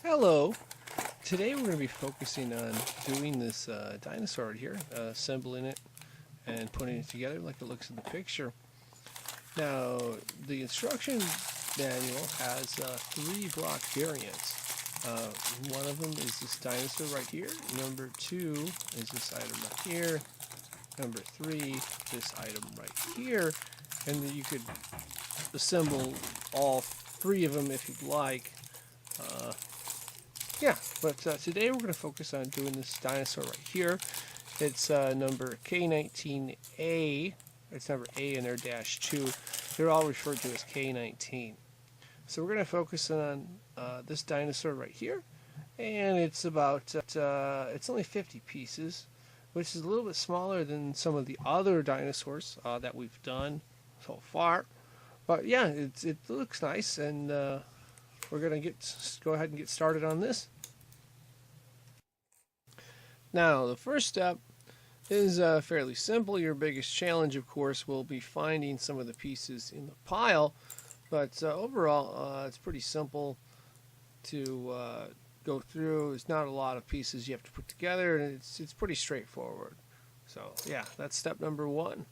Hello. Today we're going to be focusing on doing this dinosaur right here, assembling it and putting it together like it looks in the picture. Now, the instruction manual has 3 block variants. One of them is this dinosaur right here. Number 2 is this item right here. Number 3, this item right here. And then you could assemble all 3 of them if you'd like. But today we're going to focus on doing this dinosaur right here. It's number K19A. It's number A in there -2. They're all referred to as K19. So we're going to focus on this dinosaur right here. And it's about, it's only 50 pieces, which is a little bit smaller than some of the other dinosaurs that we've done so far. But yeah, it looks nice, and we're going to go ahead and get started on this. Now, the first step is fairly simple. Your biggest challenge, of course, will be finding some of the pieces in the pile. But overall, it's pretty simple to go through. There's not a lot of pieces you have to put together, and it's pretty straightforward. So, yeah, that's step number 1.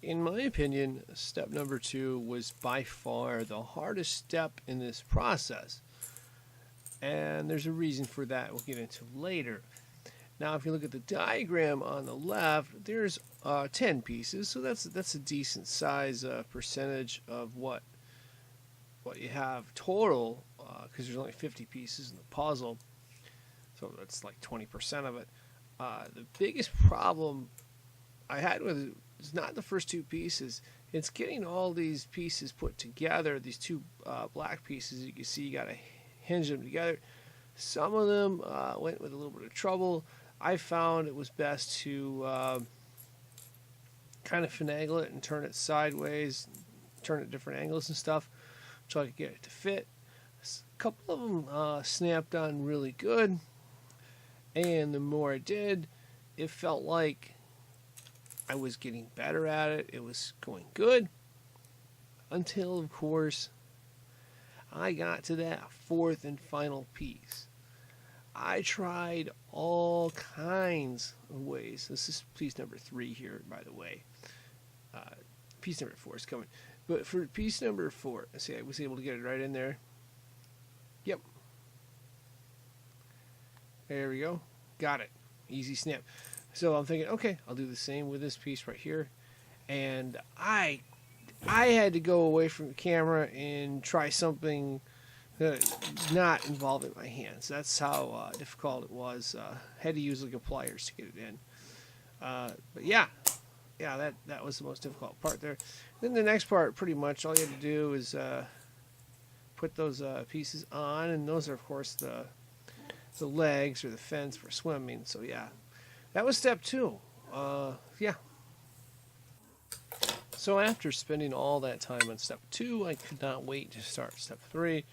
In my opinion, step number 2 was by far the hardest step in this process. And there's a reason for that we'll get into later. Now, if you look at the diagram on the left, there's 10 pieces, so that's a decent size percentage of what you have total, because there's only 50 pieces in the puzzle, so that's like 20% of it. The biggest problem I had with it is not the first 2 pieces. It's getting all these pieces put together. These 2 black pieces, you can see you got to hinge them together. Some of them went with a little bit of trouble. I found it was best to kind of finagle it and turn it sideways, turn it at different angles and stuff, so I could get it to fit. A couple of them snapped on really good, and the more I did, it felt like I was getting better at it. It was going good until, of course, I got to that 4th and final piece. I tried all kinds of ways. This is piece number 3 here, by the way. Piece number 4 is coming. But for piece number 4, see, I was able to get it right in there. Yep. There we go. Got it. Easy snap. So I'm thinking, okay, I'll do the same with this piece right here. And I had to go away from the camera and try something not involving my hands. That's how difficult it was. Had to use like pliers to get it in. But yeah, that was the most difficult part there. Then the next part, pretty much all you had to do is put those pieces on, and those are of course the legs or the fins for swimming. So yeah, that was step 2. Yeah. So after spending all that time on step 2, I could not wait to start step 3,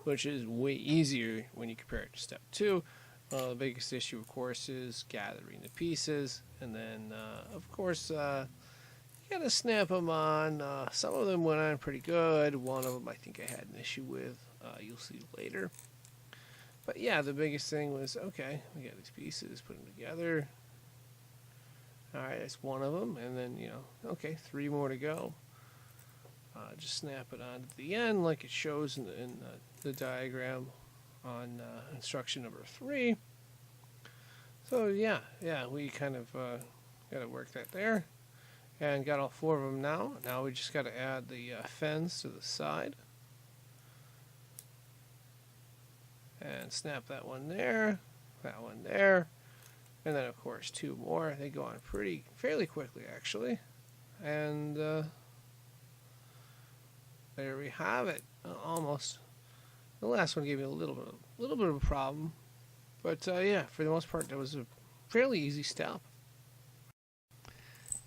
which is way easier when you compare it to step 2. The biggest issue, of course, is gathering the pieces, and then, of course, you gotta snap them on. Some of them went on pretty good. One of them I think I had an issue with. You'll see later. But yeah, the biggest thing was, okay, we got these pieces, put them together. Alright, that's one of them, and then, okay, 3 more to go. Just snap it on to the end like it shows in the diagram on instruction number 3. So yeah, we kind of got to work that there. And got all 4 of them now. Now we just got to add the fins to the side. And snap that one there, that one there. And then, of course, 2 more. They go on fairly quickly, actually. And there we have it. Almost. The last one gave me a little bit of a problem. But, yeah, for the most part, that was a fairly easy step.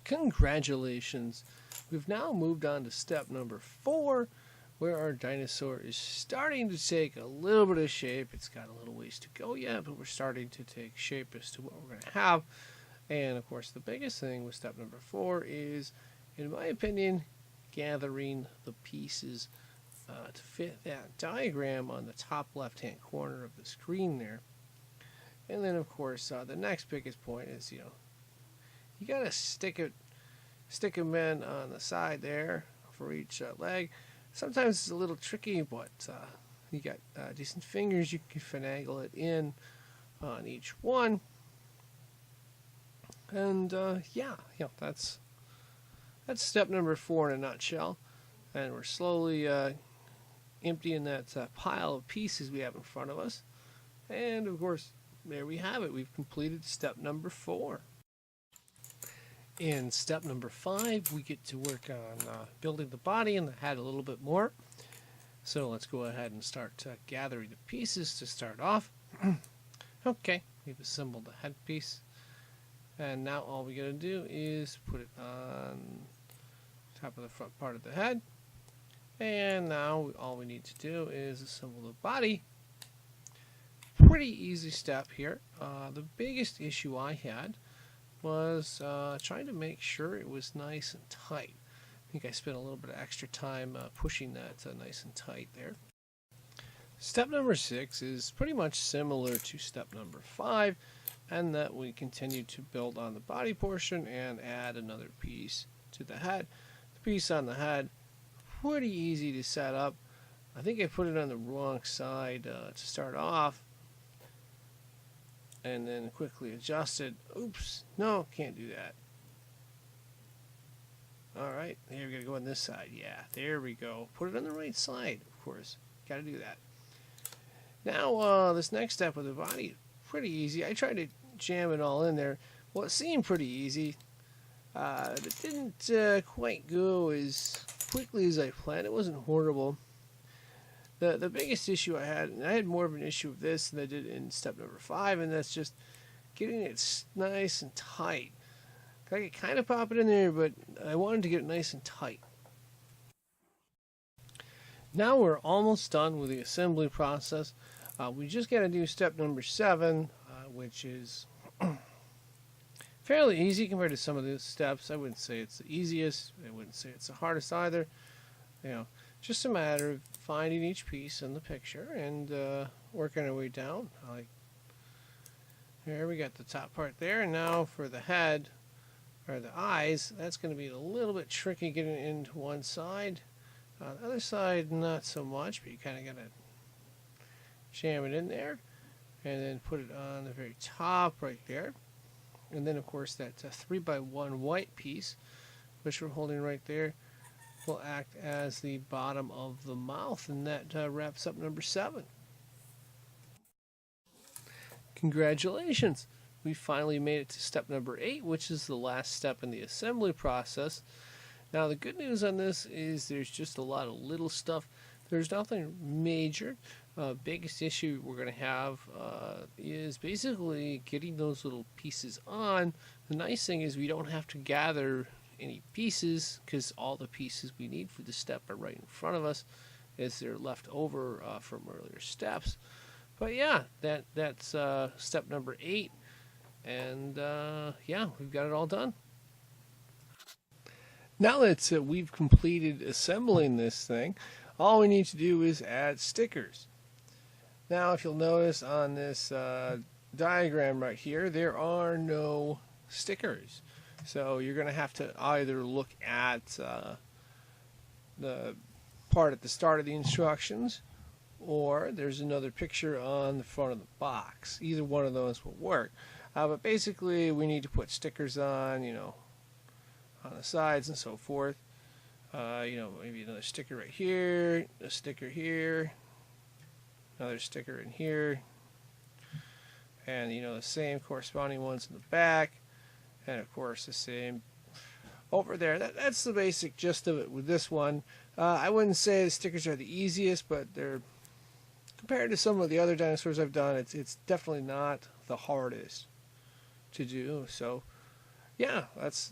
Congratulations. We've now moved on to step number 4, where our dinosaur is starting to take a little bit of shape. It's got a little ways to go yet, but we're starting to take shape as to what we're going to have. And, of course, the biggest thing with step number 4 is, in my opinion, gathering the pieces to fit that diagram on the top left-hand corner of the screen there. And then, of course, the next biggest point is, you gotta stick them in on the side there for each leg. Sometimes it's a little tricky, but you got decent fingers. You can finagle it in on each one. And that's step number 4 in a nutshell. And we're slowly emptying that pile of pieces we have in front of us. And of course, there we have it. We've completed step number 4. In step number 5, we get to work on building the body and the head a little bit more. So let's go ahead and start gathering the pieces to start off. Okay, we've assembled the head piece. And now all we got to do is put it on top of the front part of the head. And now all we need to do is assemble the body. Pretty easy step here. The biggest issue I had was trying to make sure it was nice and tight. I think I spent a little bit of extra time pushing that nice and tight there. Step number 6 is pretty much similar to step number 5, and that we continue to build on the body portion and add another piece to the head. The piece on the head, pretty easy to set up. I think I put it on the wrong side to start off, and then quickly adjusted. Oops, no, can't do that. Alright, here we gotta go on this side. Yeah, there we go. Put it on the right side, of course. Gotta do that. Now, this next step with the body, pretty easy. I tried to jam it all in there. Well, it seemed pretty easy. It didn't quite go as quickly as I planned. It wasn't horrible. The biggest issue I had, and I had more of an issue with this than I did in step number 5, and that's just getting it nice and tight. I could kind of pop it in there, but I wanted to get it nice and tight. Now we're almost done with the assembly process. We just got to do step number 7, which is fairly easy compared to some of the steps. I wouldn't say it's the easiest. I wouldn't say it's the hardest either. Just a matter of finding each piece in the picture and working our way down. Here we got the top part there, and now for the head, or the eyes, that's going to be a little bit tricky getting it into one side. The other side, not so much, but you kind of got to jam it in there, and then put it on the very top right there. And then, of course, that 3x1 white piece, which we're holding right there, will act as the bottom of the mouth, and that wraps up number 7. Congratulations! We finally made it to step number 8, which is the last step in the assembly process. Now, the good news on this is there's just a lot of little stuff. There's nothing major. Biggest issue we're going to have is basically getting those little pieces on. The nice thing is we don't have to gather any pieces because all the pieces we need for the step are right in front of us as they're left over from earlier steps. But yeah, that's step number 8. And we've got it all done. Now that we've completed assembling this thing, all we need to do is add stickers. Now, if you'll notice on this diagram right here, there are no stickers. So you're going to have to either look at the part at the start of the instructions, or there's another picture on the front of the box. Either one of those will work. But basically, we need to put stickers on, on the sides and so forth. Maybe another sticker right here, a sticker here, another sticker in here, and the same corresponding ones in the back, and of course the same over there. That's the basic gist of it with this one. I wouldn't say the stickers are the easiest, but they're, compared to some of the other dinosaurs I've done, it's definitely not the hardest to do. So yeah, that's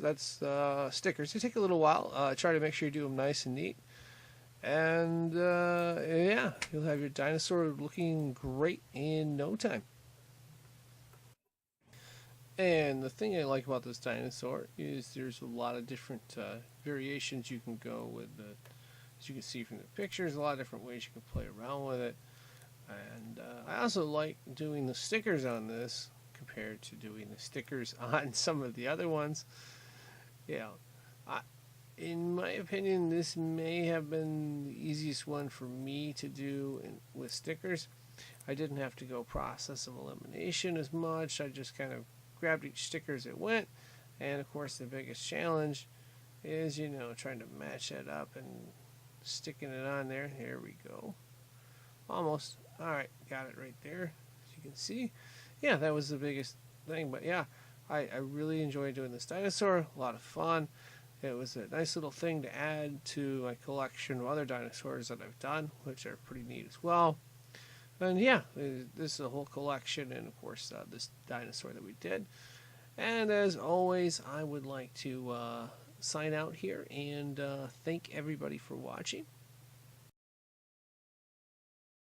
stickers. They take a little while. Try to make sure you do them nice and neat, and you'll have your dinosaur looking great in no time. And the thing I like about this dinosaur is there's a lot of different variations you can go with the As you can see from the pictures, a lot of different ways you can play around with it. And I also like doing the stickers on this compared to doing the stickers on some of the other ones. Yeah, in my opinion, this may have been the easiest one for me to do with stickers. I didn't have to go process of elimination as much. I just kind of grabbed each sticker as it went. And of course, the biggest challenge is, trying to match that up and sticking it on there. Here we go. Almost. All right, got it right there, as you can see. Yeah, that was the biggest thing. But yeah, I really enjoyed doing this dinosaur. A lot of fun. It was a nice little thing to add to my collection of other dinosaurs that I've done, which are pretty neat as well. And yeah, this is a whole collection, and of course, this dinosaur that we did. And as always, I would like to sign out here and thank everybody for watching.